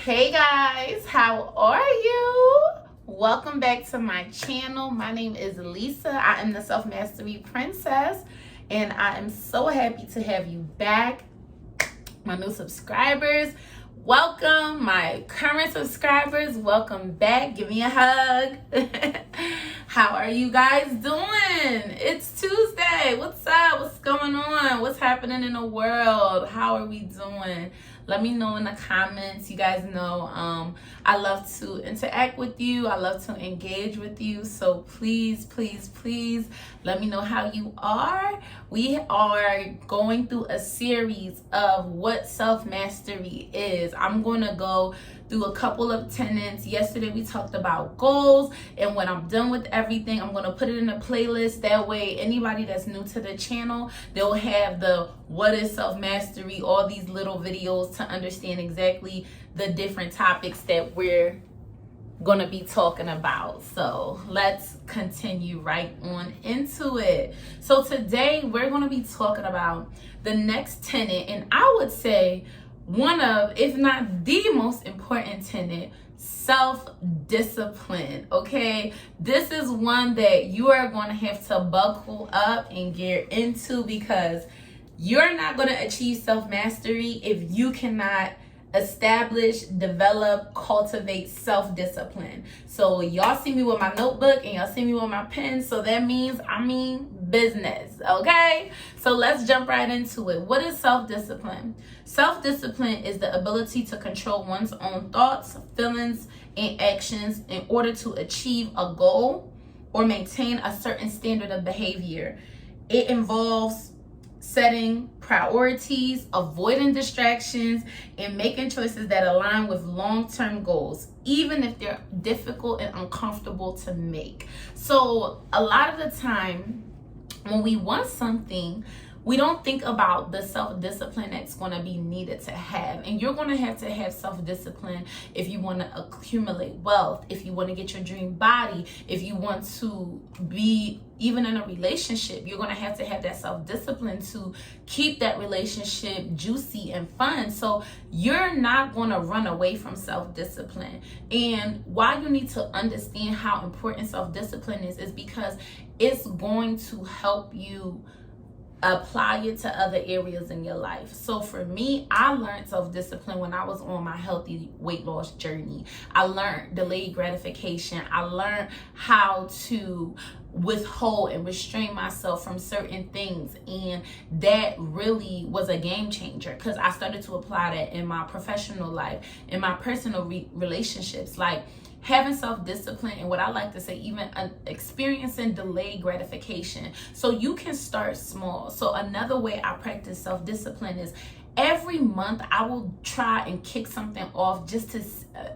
Hey guys, how are you? Welcome back to my channel. My name is Lisa. I am the Self Mastery Princess, and I am so happy to have you back. My new subscribers, welcome. My current subscribers, welcome back. Give me a hug. How are you guys doing? It's Tuesday. What's up? What's going on? What's happening in the world? How are we doing? Let me know in the comments. You guys know I love to interact with you. I love to engage with you. So please, please, please let me know how you are. We are going through a series of what self-mastery is. I'm going to go through a couple of tenets. Yesterday we talked about goals, and when I'm done with everything, I'm going to put it in a playlist. That way anybody that's new to the channel, they'll have the what is self-mastery, all these little videos to understand exactly the different topics that we're going to be talking about. So let's continue right on into it. So today we're going to be talking about the next tenet, and I would say one of, if not the most important tenet, self-discipline. Okay, this is one that you are going to have to buckle up and get into, because you're not going to achieve self-mastery if you cannot establish, develop, cultivate self-discipline. So y'all see me with my notebook and y'all see me with my pen, so that means I mean business. Okay, so let's jump right into it. What is self-discipline? Self-discipline is the ability to control one's own thoughts, feelings, and actions in order to achieve a goal or maintain a certain standard of behavior. It involves setting priorities, avoiding distractions, and making choices that align with long-term goals, even if they're difficult and uncomfortable to make. So a lot of the time when we want something, we don't think about the self-discipline that's going to be needed to have. And you're going to have self-discipline if you want to accumulate wealth, if you want to get your dream body, if you want to be even in a relationship. You're going to have that self-discipline to keep that relationship juicy and fun. So you're not going to run away from self-discipline. And why you need to understand how important self-discipline is because it's going to help you apply it to other areas in your life. So for me, I learned self-discipline when I was on my healthy weight loss journey. I learned delayed gratification. I learned how to withhold and restrain myself from certain things, and that really was a game changer because I started to apply that in my professional life, in my personal relationships. Like having self-discipline, and what I like to say, even experiencing delayed gratification. So you can start small. So another way I practice self-discipline is every month I will try and kick something off just to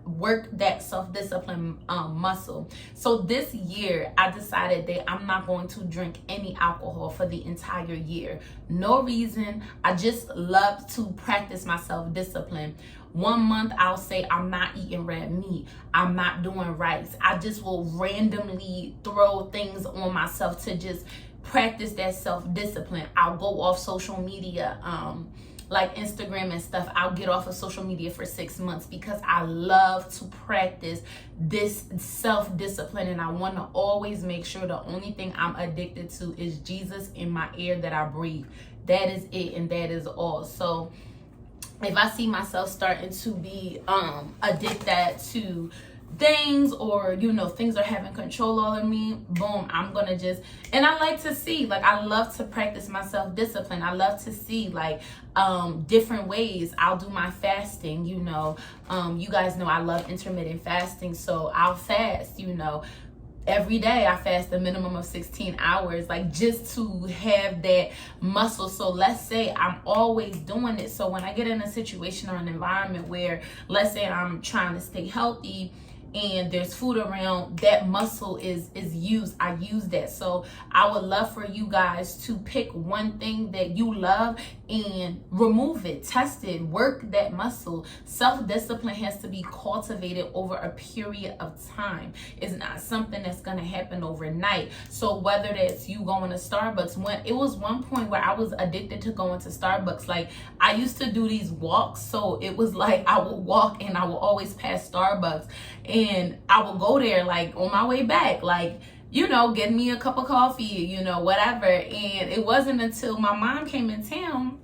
work that self-discipline muscle. So this year I decided that I'm not going to drink any alcohol for the entire year. No reason. I just love to practice my self-discipline. 1 month I'll say I'm not eating red meat, I'm not doing rice. I just will randomly throw things on myself to just practice that self-discipline. I'll go off social media, like Instagram and stuff. I'll get off of social media for 6 months because I love to practice this self-discipline, and I want to always make sure the only thing I'm addicted to is Jesus in my air that I breathe. That is it, and that is all. So if I see myself starting to be addicted to things, or things are having control over me, boom, I'm gonna just, and I like to see, like, I love to practice my self-discipline. I love to see like different ways. I'll do my fasting, you guys know I love intermittent fasting, so I'll fast, every day. I fast a minimum of 16 hours, like just to have that muscle. So let's say I'm always doing it. So when I get in a situation or an environment where, let's say I'm trying to stay healthy and there's food around, that muscle is used. I use that. So I would love for you guys to pick one thing that you love and remove it, test it, work that muscle. Self-discipline has to be cultivated over a period of time. It's not something that's going to happen overnight. So whether that's you going to Starbucks, when it was one point where I was addicted to going to Starbucks, like I used to do these walks, so it was like I would walk and I would always pass Starbucks, and I would go there like on my way back, like, you know, get me a cup of coffee, you know, whatever. And it wasn't until my mom came in town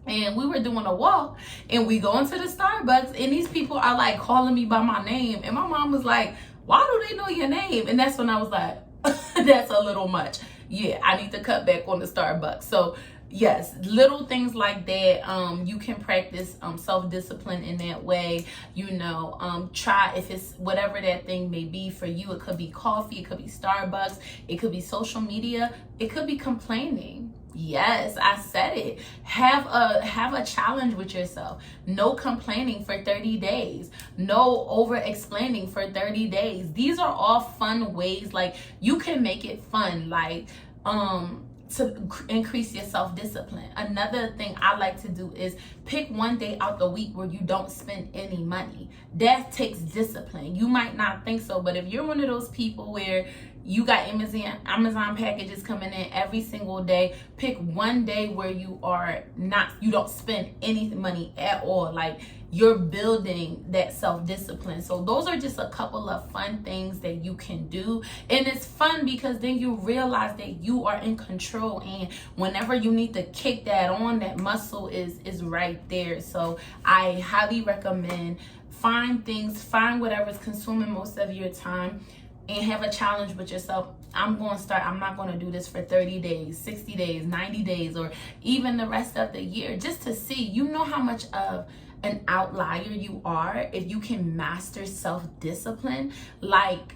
and we were doing a walk and we go into the Starbucks and these people are like calling me by my name. And my mom was like, why do they know your name? And that's when I was like, that's a little much. Yeah, I need to cut back on the Starbucks. So yes, little things like that. You can practice self-discipline in that way. You know, try, if it's whatever that thing may be for you. It could be coffee, it could be Starbucks, it could be social media, it could be complaining. Yes, I said it. Have a challenge with yourself. No complaining for 30 days. No over explaining for 30 days. These are all fun ways, like you can make it fun, like to increase your self-discipline. Another thing I like to do is pick one day out the week where you don't spend any money. That takes discipline. You might not think so, but if you're one of those people where you got Amazon packages coming in every single day, pick one day where you don't spend any money at all. Like you're building that self-discipline. So those are just a couple of fun things that you can do. And it's fun because then you realize that you are in control, and whenever you need to kick that on, that muscle is right there. So I highly recommend find whatever's consuming most of your time and have a challenge with yourself. I'm not going to do this for 30 days, 60 days, 90 days, or even the rest of the year, just to see, you know, how much of an outlier you are if you can master self-discipline. Like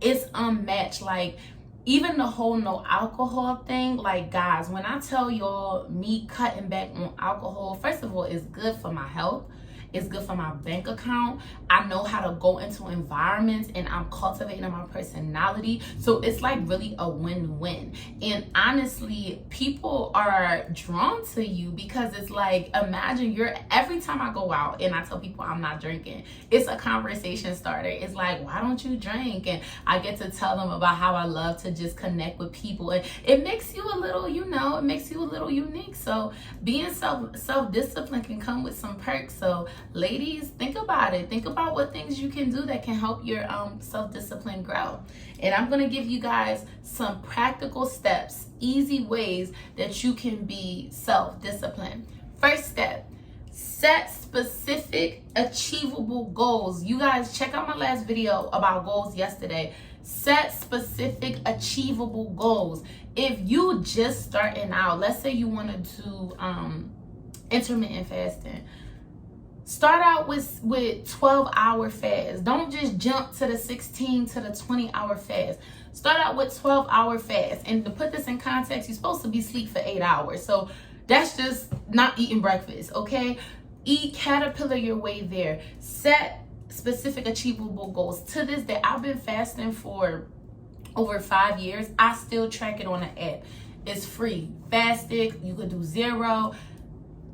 it's unmatched. Like even the whole no alcohol thing, like guys, when I tell y'all me cutting back on alcohol, first of all, it's good for my health. It's good for my bank account. I know how to go into environments and I'm cultivating my personality. So it's like really a win-win. And honestly, people are drawn to you because it's like, imagine every time I go out and I tell people I'm not drinking, it's a conversation starter. It's like, why don't you drink? And I get to tell them about how I love to just connect with people. And it makes you a little, you know, it makes you a little unique. So being self-discipline can come with some perks. So ladies, think about it. Think about what things you can do that can help your self-discipline grow. And I'm going to give you guys some practical steps, easy ways that you can be self-disciplined. First step, set specific achievable goals. You guys check out my last video about goals yesterday. Set specific achievable goals. If you just starting out, let's say you want to do intermittent fasting, start out with 12-hour fast. Don't just jump to the 16 to the 20-hour fast. Start out with 12-hour fast. And to put this in context, you're supposed to be asleep for 8 hours. So that's just not eating breakfast, okay? Caterpillar your way there. Set specific achievable goals. To this day, I've been fasting for over 5 years. I still track it on an app. It's free. Fasted, you could do 0.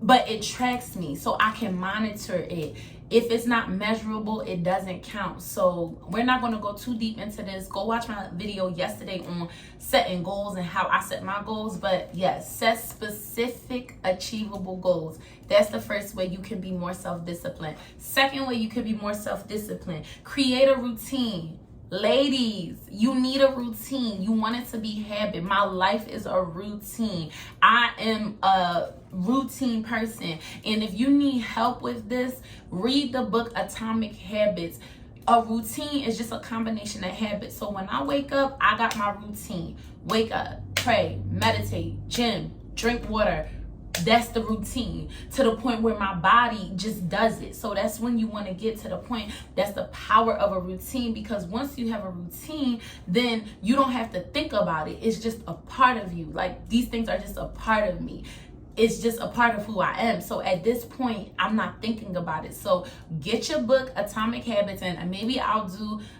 But it tracks me so I can monitor it. If it's not measurable, it doesn't count. So we're not going to go too deep into this. Go watch my video yesterday on setting goals and how I set my goals. But yes, set specific achievable goals. That's the first way you can be more self-disciplined. Second way you can be more self-disciplined, create a routine. Ladies, you need a routine. You want it to be habit. My life is a routine. I am a routine person. And if you need help with this, read the book Atomic Habits. A routine is just a combination of habits. So when I wake up, I got my routine. Wake up, pray, meditate, gym, drink water. That's the routine, to the point where my body just does it. So that's when you want to get to the point. That's the power of a routine, because once you have a routine, then you don't have to think about it. It's just a part of you. Like, these things are just a part of me. it's just a part of who I am. So at this point, I'm not thinking about it. So get your book, Atomic Habits, and maybe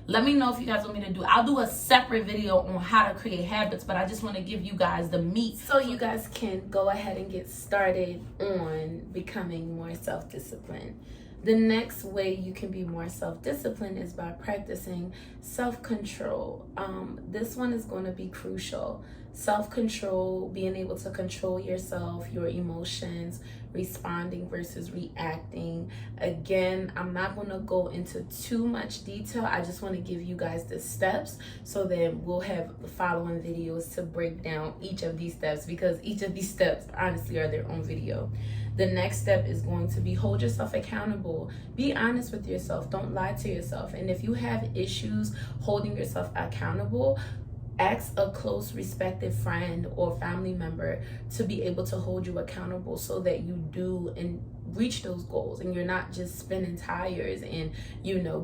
let me know if you guys want me to I'll do a separate video on how to create habits, but I just want to give you guys the meat so you guys can go ahead and get started on becoming more self-disciplined. The next way you can be more self-disciplined is by practicing self-control. This one is going to be crucial. Self-control, being able to control yourself, your emotions, responding versus reacting. Again, I'm not going to go into too much detail. I just want to give you guys the steps so that we'll have the following videos to break down each of these steps, because each of these steps honestly are their own video. The next step is going to be hold yourself accountable. Be honest with yourself. Don't lie to yourself. And if you have issues holding yourself accountable, ask a close, respected friend or family member to be able to hold you accountable so that you do and reach those goals and you're not just spinning tires. And,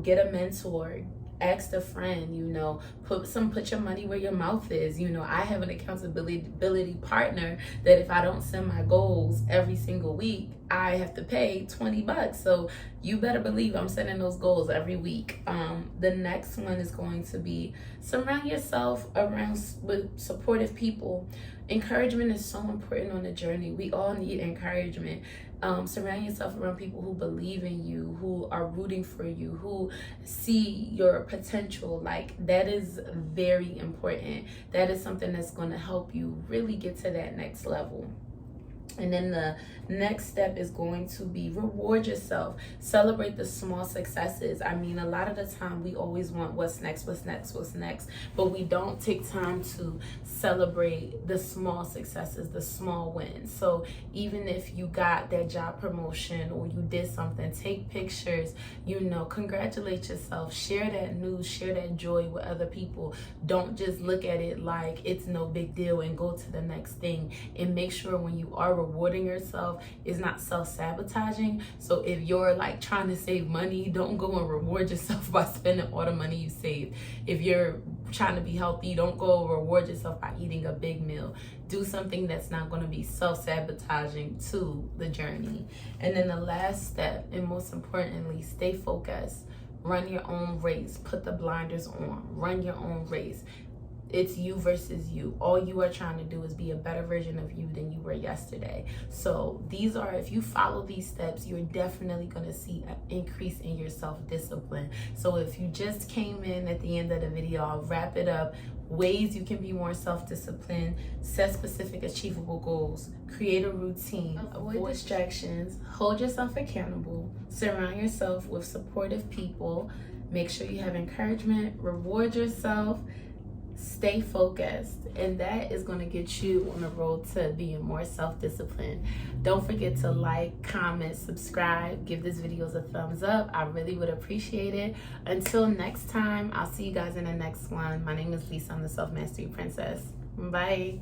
get a mentor. Ask a friend, put your money where your mouth is. I have an accountability partner that if I don't send my goals every single week, I have to pay $20. So you better believe I'm setting those goals every week. The next one is going to be surround yourself with supportive people. Encouragement is so important on the journey. We all need encouragement. Surround yourself around people who believe in you, who are rooting for you, who see your potential. That is very important. That is something that's going to help you really get to that next level. And then the next step is going to be reward yourself. Celebrate the small successes. A lot of the time we always want what's next, but we don't take time to celebrate the small successes, the small wins. So even if you got that job promotion or you did something, take pictures, congratulate yourself, share that news, share that joy with other people. Don't just look at it like it's no big deal and go to the next thing. And make sure when you are rewarding yourself, is not self-sabotaging. So if you're trying to save money, don't go and reward yourself by spending all the money you saved. If you're trying to be healthy, don't go reward yourself by eating a big meal. Do something that's not going to be self-sabotaging to the journey. And then the last step, and most importantly, stay focused. Run your own race. Put the blinders on. Run your own race. It's you versus you. All you are trying to do is be a better version of you than you were yesterday. So if you follow these steps, you're definitely going to see an increase in your self-discipline. So if you just came in at the end of the video, I'll wrap it up. Ways you can be more self-disciplined: set specific achievable goals, create a routine, avoid distractions, hold yourself accountable, surround yourself with supportive people, make sure you have encouragement, reward yourself, stay focused, and that is going to get you on the road to being more self-disciplined. Don't forget to like, comment, subscribe, give this video a thumbs up. I really would appreciate it. Until next time, I'll see you guys in the next one. My name is Lisa. I'm the Self Mastery Princess. Bye.